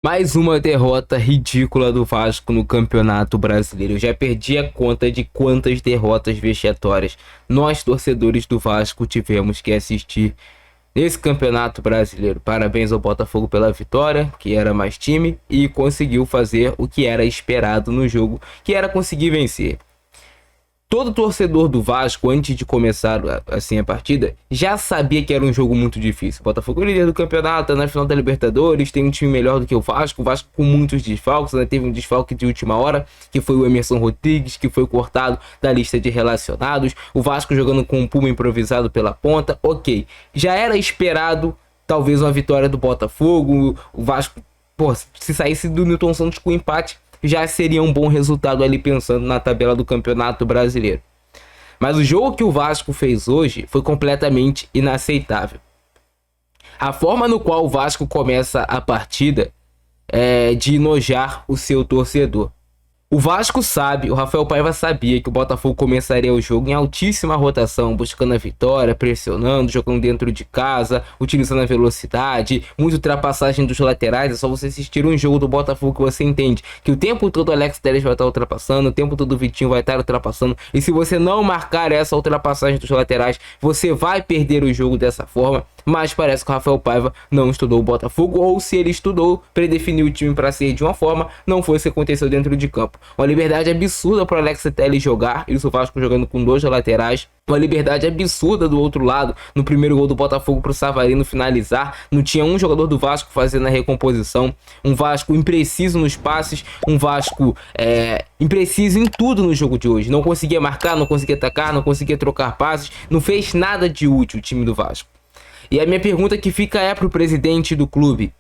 Mais uma derrota ridícula do Vasco no Campeonato Brasileiro. Eu já perdi a conta de quantas derrotas vexatórias nós, torcedores do Vasco, tivemos que assistir nesse Campeonato Brasileiro. Parabéns ao Botafogo pela vitória, que era mais time, e conseguiu fazer o que era esperado no jogo, que era conseguir vencer. Todo torcedor do Vasco, antes de começar assim a partida, já sabia que era um jogo muito difícil. O Botafogo é o líder do campeonato, tá na final da Libertadores, tem um time melhor do que o Vasco com muitos desfalques, né? Teve um desfalque de última hora, que foi o Emerson Rodrigues, que foi cortado da lista de relacionados. O Vasco jogando com um Puma improvisado pela ponta, ok. Já era esperado, talvez, uma vitória do Botafogo. O Vasco, pô, se saísse do Newton Santos com empate, já seria um bom resultado ali pensando na tabela do Campeonato Brasileiro. Mas o jogo que o Vasco fez hoje foi completamente inaceitável. A forma no qual o Vasco começa a partida é de enojar o seu torcedor. O Vasco sabe, o Rafael Paiva sabia que o Botafogo começaria o jogo em altíssima rotação, buscando a vitória, pressionando, jogando dentro de casa, utilizando a velocidade, muita ultrapassagem dos laterais. É só você assistir um jogo do Botafogo que você entende que o tempo todo o Alex Telles vai estar ultrapassando, o tempo todo o Vitinho vai estar ultrapassando, e se você não marcar essa ultrapassagem dos laterais, você vai perder o jogo dessa forma. Mas parece que o Rafael Paiva não estudou o Botafogo, ou se ele estudou, predefiniu o time para ser de uma forma, não foi o que aconteceu dentro de campo. Uma liberdade absurda para o Alex Telles jogar, isso o Vasco jogando com dois laterais. Uma liberdade absurda do outro lado, no primeiro gol do Botafogo para o Savarino finalizar. Não tinha um jogador do Vasco fazendo a recomposição. Um Vasco impreciso nos passes, um Vasco impreciso em tudo no jogo de hoje. Não conseguia marcar, não conseguia atacar, não conseguia trocar passes, não fez nada de útil o time do Vasco. E a minha pergunta que fica é pro presidente do clube.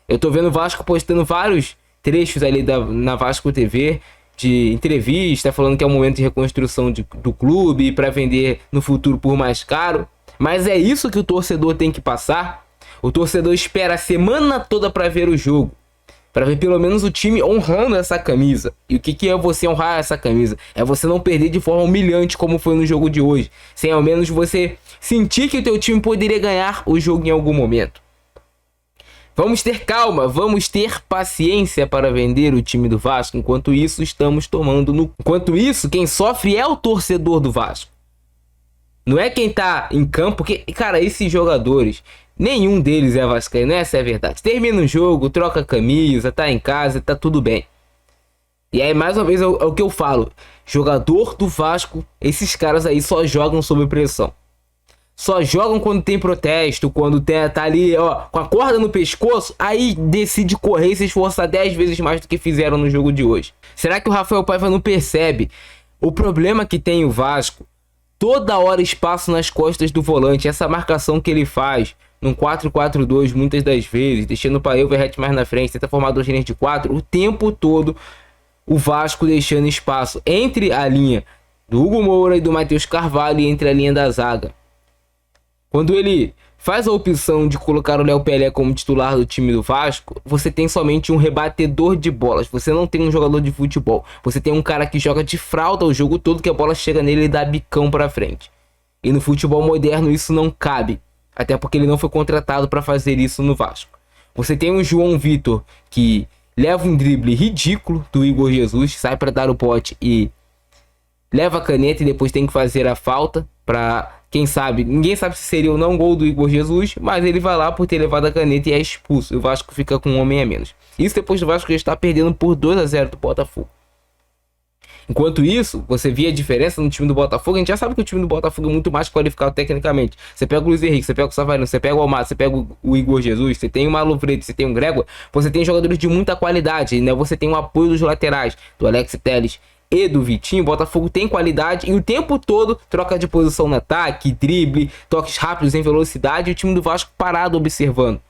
Eu tô vendo o Vasco postando vários trechos ali na Vasco TV de entrevista, falando que é um momento de reconstrução do clube para vender no futuro por mais caro. Mas é isso que o torcedor tem que passar? O torcedor espera a semana toda para ver o jogo, para ver pelo menos o time honrando essa camisa. E o que é você honrar essa camisa? É você não perder de forma humilhante como foi no jogo de hoje, sem ao menos você sentir que o teu time poderia ganhar o jogo em algum momento. Vamos ter calma, vamos ter paciência para vender o time do Vasco. Enquanto isso, estamos tomando no... Enquanto isso, quem sofre é o torcedor do Vasco. Não é quem tá em campo, porque, cara, esses jogadores, nenhum deles é vascaíno, essa é a verdade. Termina o jogo, troca a camisa, tá em casa, tá tudo bem. E aí, mais uma vez, é o que eu falo. Jogador do Vasco, esses caras aí só jogam sob pressão. Só jogam quando tem protesto, quando tá ali, ó, com a corda no pescoço, aí decide correr e se esforçar 10 vezes mais do que fizeram no jogo de hoje. Será que o Rafael Paiva não percebe o problema que tem o Vasco? Toda hora espaço nas costas do volante, essa marcação que ele faz num 4-4-2 muitas das vezes, deixando o Paê Verrete mais na frente, tenta formar duas linhas de 4, o tempo todo o Vasco deixando espaço entre a linha do Hugo Moura e do Matheus Carvalho e entre a linha da zaga. Quando ele faz a opção de colocar o Léo Pelé como titular do time do Vasco, você tem somente um rebatedor de bolas. Você não tem um jogador de futebol. Você tem um cara que joga de fralda o jogo todo, que a bola chega nele e dá bicão pra frente. E no futebol moderno isso não cabe. Até porque ele não foi contratado para fazer isso no Vasco. Você tem o João Vitor, que leva um drible ridículo do Igor Jesus, sai para dar o bote e leva a caneta e depois tem que fazer a falta para... Quem sabe, ninguém sabe se seria ou não gol do Igor Jesus, mas ele vai lá por ter levado a caneta e é expulso. E o Vasco fica com um homem a menos. Isso depois do Vasco já está perdendo por 2-0 do Botafogo. Enquanto isso, você via a diferença no time do Botafogo. A gente já sabe que o time do Botafogo é muito mais qualificado tecnicamente. Você pega o Luiz Henrique, você pega o Savarino, você pega o Almada, você pega o Igor Jesus, você tem o Marlon Freitas, você tem o Grégua. Você tem jogadores de muita qualidade, né? Você tem o apoio dos laterais, do Alex Telles e do Vitinho. O Botafogo tem qualidade e o tempo todo troca de posição no ataque, drible, toques rápidos em velocidade, e o time do Vasco parado observando.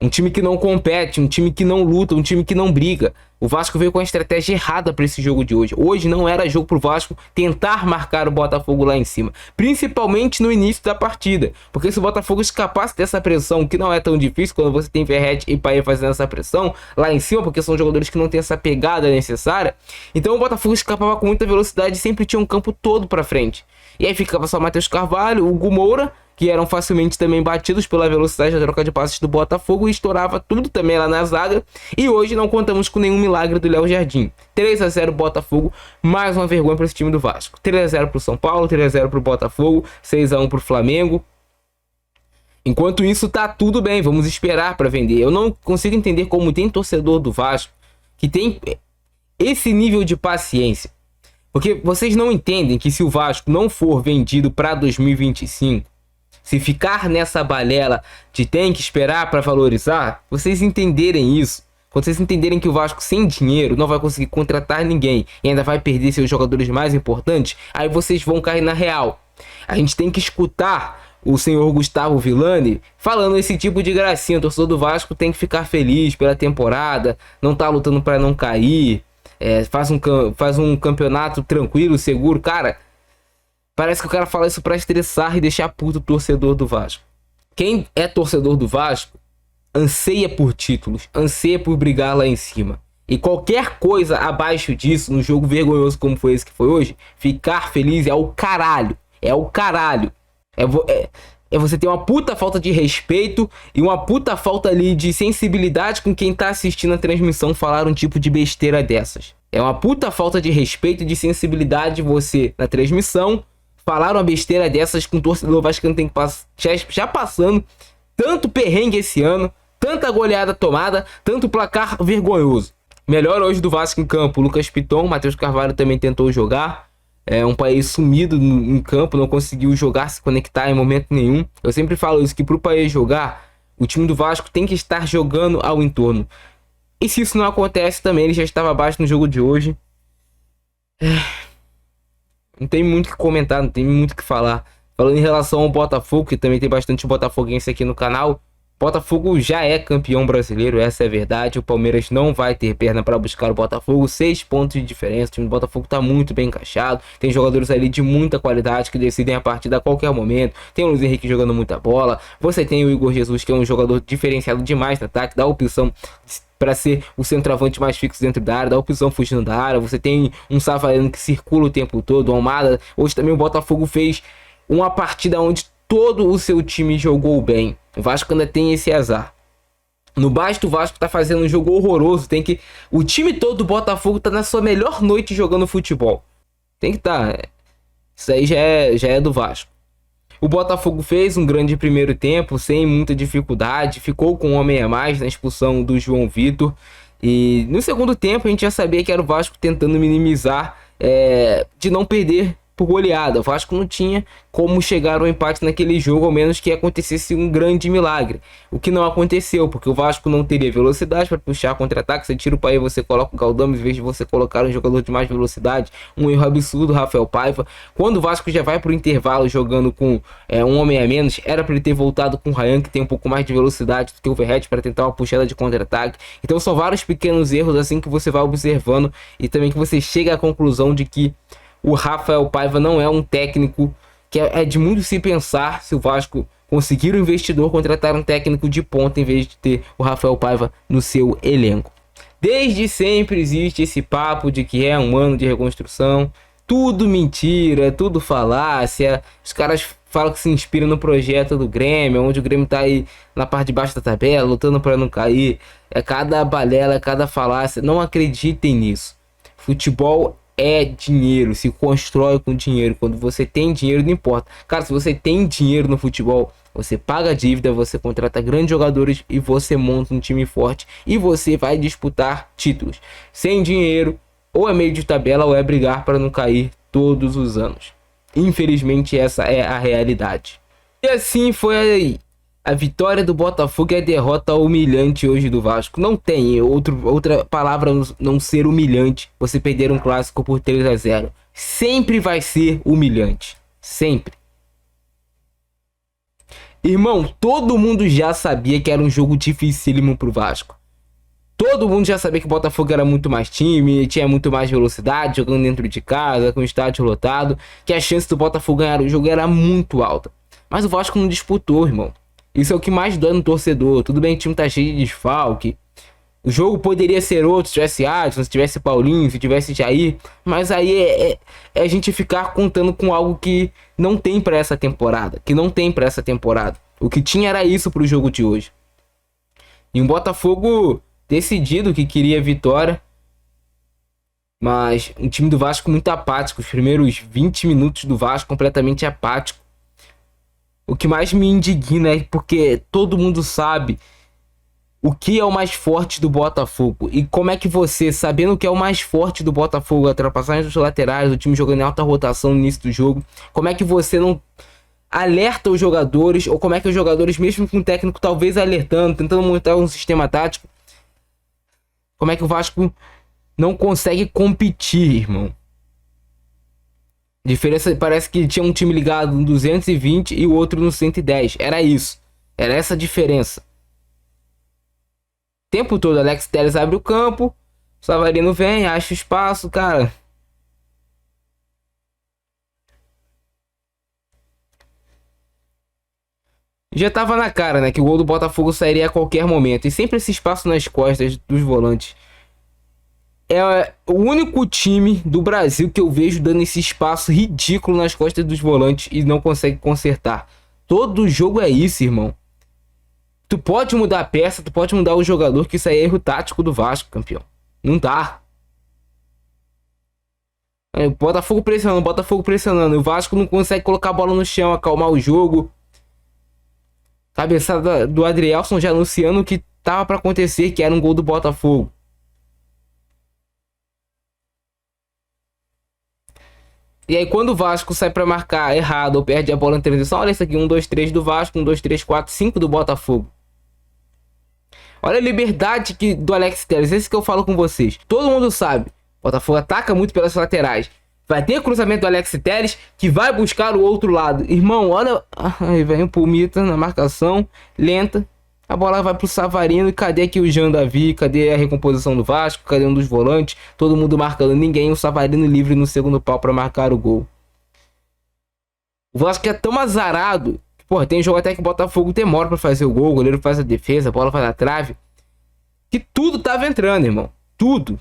Um time que não compete, um time que não luta, um time que não briga. O Vasco veio com a estratégia errada para esse jogo de hoje. Hoje não era jogo para o Vasco tentar marcar o Botafogo lá em cima. Principalmente no início da partida. Porque se o Botafogo escapasse dessa pressão, que não é tão difícil quando você tem Verrete e Paê fazendo essa pressão lá em cima, porque são jogadores que não têm essa pegada necessária. Então o Botafogo escapava com muita velocidade e sempre tinha um campo todo para frente. E aí ficava só Matheus Carvalho, o Hugo Moura, que eram facilmente também batidos pela velocidade da troca de passes do Botafogo e estourava tudo também lá na zaga. E hoje não contamos com nenhum milagre do Léo Jardim. 3-0 Botafogo, mais uma vergonha para esse time do Vasco. 3-0 pro São Paulo, 3-0 pro Botafogo, 6-1 pro Flamengo. Enquanto isso, tá tudo bem, vamos esperar para vender. Eu não consigo entender como tem torcedor do Vasco que tem esse nível de paciência. Porque vocês não entendem que se o Vasco não for vendido para 2025, se ficar nessa balela de tem que esperar para valorizar, vocês entenderem isso. Quando vocês entenderem que o Vasco sem dinheiro não vai conseguir contratar ninguém e ainda vai perder seus jogadores mais importantes, aí vocês vão cair na real. A gente tem que escutar o senhor Gustavo Villani falando esse tipo de gracinha. O torcedor do Vasco tem que ficar feliz pela temporada, não tá lutando para não cair, faz um campeonato tranquilo, seguro. Cara, parece que o cara fala isso pra estressar e deixar puto o torcedor do Vasco. Quem é torcedor do Vasco anseia por títulos, anseia por brigar lá em cima. E qualquer coisa abaixo disso, num jogo vergonhoso como foi esse que foi hoje, ficar feliz é o caralho. É o caralho. É você ter uma puta falta de respeito e uma puta falta ali de sensibilidade com quem tá assistindo a transmissão falar um tipo de besteira dessas. É uma puta falta de respeito e de sensibilidade você, na transmissão, falar uma besteira dessas com o torcedor vascaíno tem que já passando tanto perrengue esse ano, tanta goleada tomada, tanto placar vergonhoso. Melhor hoje do Vasco em campo, Lucas Piton, Matheus Carvalho também tentou jogar. É um país sumido em campo, não conseguiu jogar, se conectar em momento nenhum. Eu sempre falo isso, que pro país jogar, o time do Vasco tem que estar jogando ao entorno. E se isso não acontece também, ele já estava abaixo no jogo de hoje. Não tem muito o que comentar, não tem muito o que falar. Falando em relação ao Botafogo, que também tem bastante botafoguense aqui no canal. Botafogo já é campeão brasileiro, essa é a verdade. O Palmeiras não vai ter perna para buscar o Botafogo. 6 pontos de diferença. O time do Botafogo está muito bem encaixado. Tem jogadores ali de muita qualidade que decidem a partida a qualquer momento. Tem o Luiz Henrique jogando muita bola. Você tem o Igor Jesus, que é um jogador diferenciado demais no ataque. Dá opção para ser o centroavante mais fixo dentro da área. Dá opção fugindo da área. Você tem um Savarino que circula o tempo todo. O Almada. Hoje também o Botafogo fez uma partida onde todo o seu time jogou bem. O Vasco ainda tem esse azar. No baixo, o Vasco tá fazendo um jogo horroroso. O time todo do Botafogo tá na sua melhor noite jogando futebol. Tem que estar. Isso aí já é do Vasco. O Botafogo fez um grande primeiro tempo, sem muita dificuldade. Ficou com um homem a mais na expulsão do João Vitor. E no segundo tempo a gente já sabia que era o Vasco tentando minimizar, de não perder por goleada. O Vasco não tinha como chegar ao empate naquele jogo, ao menos que acontecesse um grande milagre. O que não aconteceu, porque o Vasco não teria velocidade para puxar contra-ataque. Você tira o Paiva e você coloca o Galdame, em vez de você colocar um jogador de mais velocidade. Um erro absurdo, Rafael Paiva. Quando o Vasco já vai para o intervalo jogando com um homem a menos, era para ele ter voltado com o Ryan, que tem um pouco mais de velocidade do que o Verratti, para tentar uma puxada de contra-ataque. Então são vários pequenos erros assim que você vai observando e também que você chega à conclusão de que o Rafael Paiva não é um técnico que é de muito se pensar se o Vasco conseguir um investidor contratar um técnico de ponta em vez de ter o Rafael Paiva no seu elenco. Desde sempre existe esse papo de que é um ano de reconstrução. Tudo mentira, tudo falácia. Os caras falam que se inspiram no projeto do Grêmio, onde o Grêmio tá aí na parte de baixo da tabela, lutando para não cair. É cada balela, cada falácia. Não acreditem nisso. Futebol é dinheiro, se constrói com dinheiro. Quando você tem dinheiro, não importa. Cara, se você tem dinheiro no futebol, você paga a dívida, você contrata grandes jogadores e você monta um time forte e você vai disputar títulos. Sem dinheiro, ou é meio de tabela ou é brigar para não cair todos os anos. Infelizmente, essa é a realidade. E assim foi a vitória do Botafogo e a derrota humilhante hoje do Vasco. Não tem outra palavra não ser humilhante. Você perder um clássico por 3-0. Sempre vai ser humilhante. Sempre. Irmão, todo mundo já sabia que era um jogo dificílimo pro Vasco. Todo mundo já sabia que o Botafogo era muito mais time, tinha muito mais velocidade, jogando dentro de casa, com o estádio lotado, que a chance do Botafogo ganhar o jogo era muito alta. Mas o Vasco não disputou, irmão. Isso é o que mais dói no torcedor. Tudo bem que o time tá cheio de desfalque, O jogo poderia ser outro, se tivesse Adson, se tivesse Paulinho, se tivesse Jair. Mas aí é a gente ficar contando com algo que não tem pra essa temporada. Que não tem pra essa temporada. O que tinha era isso pro jogo de hoje. E um Botafogo decidido que queria vitória. Mas um time do Vasco muito apático. Os primeiros 20 minutos do Vasco completamente apático. O que mais me indigna é porque todo mundo sabe o que é o mais forte do Botafogo. E como é que você, sabendo o que é o mais forte do Botafogo, a ultrapassagem dos laterais, o time jogando em alta rotação no início do jogo, como é que você não alerta os jogadores, ou como é que os jogadores, mesmo com o técnico talvez alertando, tentando montar um sistema tático, como é que o Vasco não consegue competir, irmão? Diferença, parece que tinha um time ligado no 220 e o outro no 110. Era isso. Era essa a diferença. O tempo todo, Alex Telles abre o campo, o Savarino vem, acha espaço, cara. Já tava na cara, né, que o gol do Botafogo sairia a qualquer momento. E sempre esse espaço nas costas dos volantes. É o único time do Brasil que eu vejo dando esse espaço ridículo nas costas dos volantes e não consegue consertar. Todo jogo é isso, irmão. Tu pode mudar a peça, tu pode mudar o jogador, que isso aí é erro tático do Vasco, campeão. Não dá. Botafogo pressionando, Botafogo pressionando. O Vasco não consegue colocar a bola no chão, acalmar o jogo. Cabeçada do Adrielson já anunciando o que tava pra acontecer, que era um gol do Botafogo. E aí quando o Vasco sai pra marcar errado ou perde a bola em transição, olha isso aqui, 1, 2, 3 do Vasco, 1, 2, 3, 4, 5 do Botafogo. Olha a liberdade do Alex Telles, esse que eu falo com vocês. Todo mundo sabe, o Botafogo ataca muito pelas laterais. Vai ter cruzamento do Alex Telles, que vai buscar o outro lado. Irmão, olha... Aí vem o Pulmita na marcação, lenta. A bola vai pro Savarino. E cadê aqui o Jean Davi? Cadê a recomposição do Vasco? Cadê um dos volantes? Todo mundo marcando ninguém. O Savarino livre no segundo pau para marcar o gol. O Vasco é tão azarado. Pô, tem jogo até que o Botafogo demora para fazer o gol. O goleiro faz a defesa, a bola vai na trave. Que tudo tava entrando, irmão. Tudo.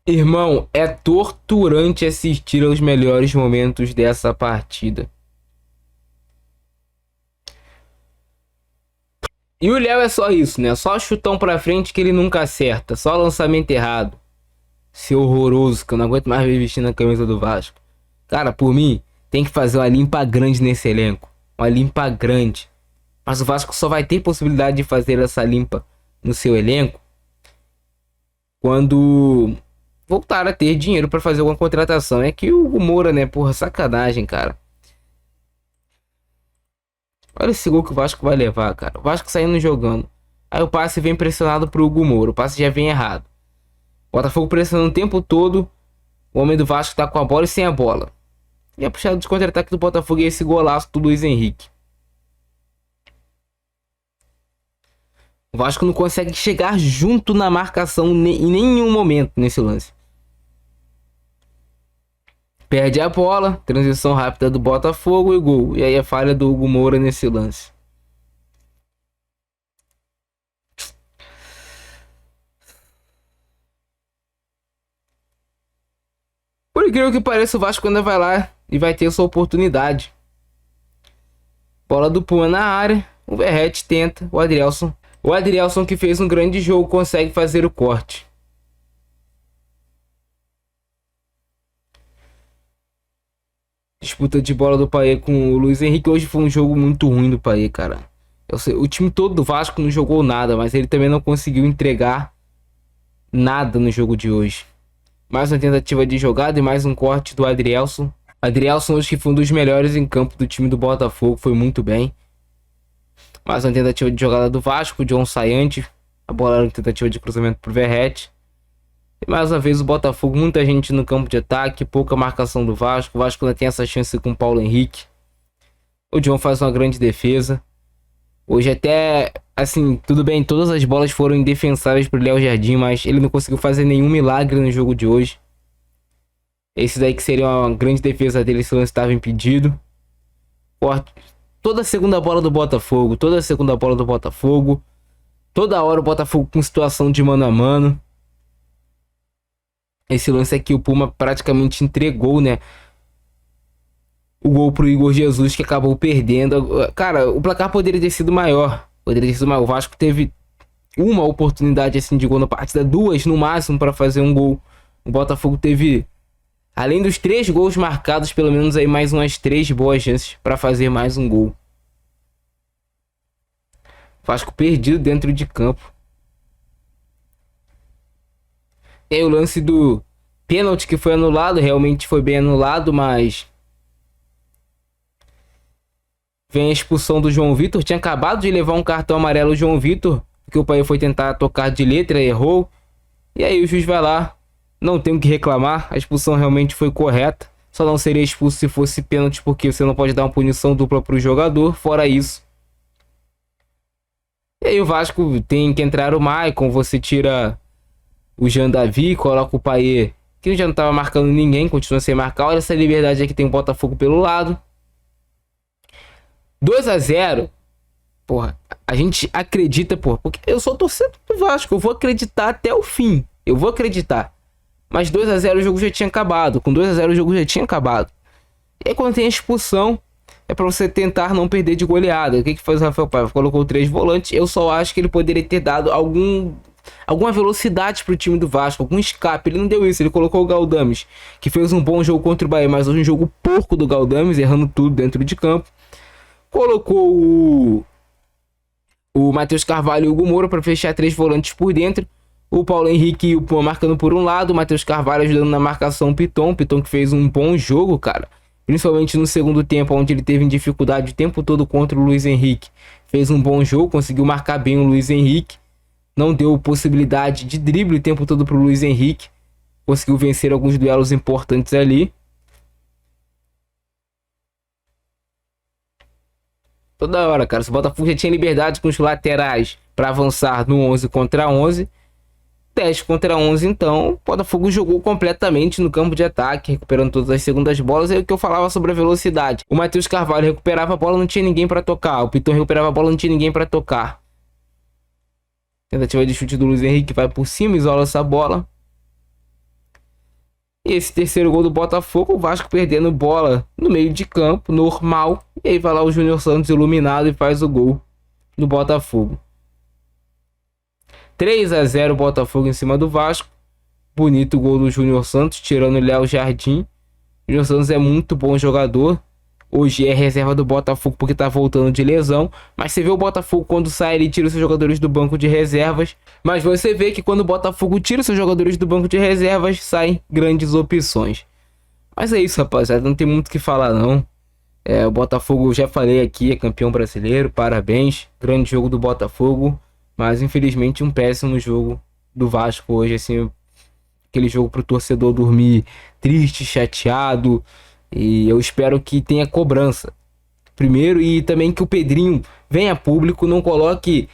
Irmão, é torturante assistir aos melhores momentos dessa partida. E o Léo é só isso, né? Só chutão pra frente que ele nunca acerta. Só lançamento errado. Seu horroroso, que eu não aguento mais ver vestindo a camisa do Vasco. Cara, por mim, tem que fazer uma limpa grande nesse elenco. Uma limpa grande. Mas o Vasco só vai ter possibilidade de fazer essa limpa no seu elenco quando voltar a ter dinheiro pra fazer alguma contratação. É que o Hugo Moura, né? Porra, sacanagem, cara. Olha esse gol que o Vasco vai levar, cara. O Vasco saindo jogando. Aí o passe vem pressionado pro Hugo Moura. O passe já vem errado. O Botafogo pressionando o tempo todo. O homem do Vasco tá com a bola e sem a bola. E a puxada de contra-ataque do Botafogo é esse golaço do Luiz Henrique. O Vasco não consegue chegar junto na marcação em nenhum momento nesse lance. Perde a bola, transição rápida do Botafogo e gol. E aí a falha do Hugo Moura nesse lance. Por incrível que pareça, o Vasco ainda vai lá e vai ter sua oportunidade. Bola do Puma na área. O Verratti tenta. O Adrielson que fez um grande jogo consegue fazer o corte. Disputa de bola do Paê com o Luiz Henrique. Hoje foi um jogo muito ruim do Paê, cara. Eu sei, o time todo do Vasco não jogou nada, mas ele também não conseguiu entregar nada no jogo de hoje. Mais uma tentativa de jogada e mais um corte do Adrielson. Adrielson hoje que foi um dos melhores em campo do time do Botafogo, foi muito bem. Mais uma tentativa de jogada do Vasco, o John Sayante. A bola era uma tentativa de cruzamento pro Verratti. E mais uma vez o Botafogo, muita gente no campo de ataque, pouca marcação do Vasco. O Vasco ainda tem essa chance com o Paulo Henrique. O John faz uma grande defesa. Hoje até, assim, tudo bem, todas as bolas foram indefensáveis pro Léo Jardim, mas ele não conseguiu fazer nenhum milagre no jogo de hoje. Esse daí que seria uma grande defesa dele se o lance estava impedido. Toda a segunda bola do Botafogo, Toda hora o Botafogo com situação de mano a mano. Esse lance aqui, o Puma praticamente entregou, né? O gol pro Igor Jesus, que acabou perdendo. Cara, o placar poderia ter sido maior. Poderia ter sido maior. O Vasco teve uma oportunidade assim de gol na partida, duas no máximo para fazer um gol. O Botafogo teve, além dos 3 gols marcados, pelo menos aí mais umas 3 boas chances para fazer mais um gol. Vasco perdido dentro de campo. E aí o lance do pênalti que foi anulado, realmente foi bem anulado, mas vem a expulsão do João Vitor. Tinha acabado de levar um cartão amarelo o João Vitor, porque o pai foi tentar tocar de letra, errou. E aí o juiz vai lá, não tem o que reclamar, a expulsão realmente foi correta. Só não seria expulso se fosse pênalti, porque você não pode dar uma punição dupla pro jogador, fora isso. E aí o Vasco tem que entrar o Maicon, você tira o Jean Davi, coloca o Payet, que já não tava marcando ninguém, continua sem marcar. Olha essa liberdade aqui, tem o Botafogo pelo lado. 2-0. Porra, a gente acredita, porra, porque eu sou torcedor do Vasco, eu vou acreditar até o fim. Eu vou acreditar. Mas 2-0 o jogo já tinha acabado. Com 2-0 o jogo já tinha acabado. E aí quando tem a expulsão, é pra você tentar não perder de goleada. O que faz o Rafael Paiva? Colocou 3 volantes. Eu só acho que ele poderia ter dado alguma velocidade pro time do Vasco, algum escape. Ele não deu isso, ele colocou o Galdames, que fez um bom jogo contra o Bahia, mas um jogo porco do Galdames, errando tudo dentro de campo. Colocou o Matheus Carvalho e o Hugo Moura para fechar 3 volantes por dentro. O Paulo Henrique e o Puma marcando por um lado, o Matheus Carvalho ajudando na marcação o Piton que fez um bom jogo, cara. Principalmente no segundo tempo, onde ele teve dificuldade o tempo todo contra o Luiz Henrique. Fez um bom jogo, conseguiu marcar bem o Luiz Henrique. Não deu possibilidade de drible o tempo todo pro Luiz Henrique. Conseguiu vencer alguns duelos importantes ali. Toda hora, cara. Se o Botafogo já tinha liberdade com os laterais para avançar no 11 contra 11, 10 contra 11, então, o Botafogo jogou completamente no campo de ataque, recuperando todas as segundas bolas. É o que eu falava sobre a velocidade. O Matheus Carvalho recuperava a bola, não tinha ninguém para tocar. O Piton recuperava a bola, não tinha ninguém para tocar. Tentativa de chute do Luiz Henrique, vai por cima, isola essa bola. E esse terceiro gol do Botafogo, o Vasco perdendo bola no meio de campo, normal. E aí vai lá o Júnior Santos iluminado e faz o gol do Botafogo. 3-0 Botafogo em cima do Vasco. Bonito gol do Júnior Santos, tirando o Léo Jardim. O Júnior Santos é muito bom jogador. Hoje é reserva do Botafogo porque tá voltando de lesão. Mas você vê o Botafogo quando sai, ele tira os seus jogadores do banco de reservas. Mas você vê que quando o Botafogo tira os seus jogadores do banco de reservas, saem grandes opções. Mas é isso, rapaziada. Não tem muito o que falar, não. O Botafogo, eu já falei aqui, é campeão brasileiro. Parabéns. Grande jogo do Botafogo. Mas infelizmente um péssimo jogo do Vasco hoje. Assim, aquele jogo pro torcedor dormir triste, chateado. E eu espero que tenha cobrança. Primeiro, e também que o Pedrinho venha a público, não coloque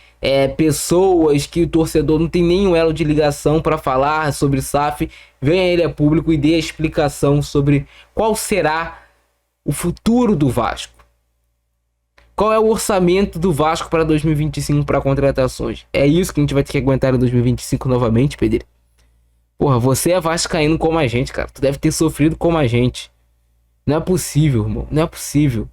pessoas que o torcedor não tem nenhum elo de ligação para falar sobre SAF. Venha ele a público e dê a explicação sobre qual será o futuro do Vasco. Qual é o orçamento do Vasco para 2025 para contratações? É isso que a gente vai ter que aguentar em 2025 novamente, Pedro. Porra, você é vascaíno como a gente, cara. Tu deve ter sofrido como a gente. Não é possível, irmão. Não é possível.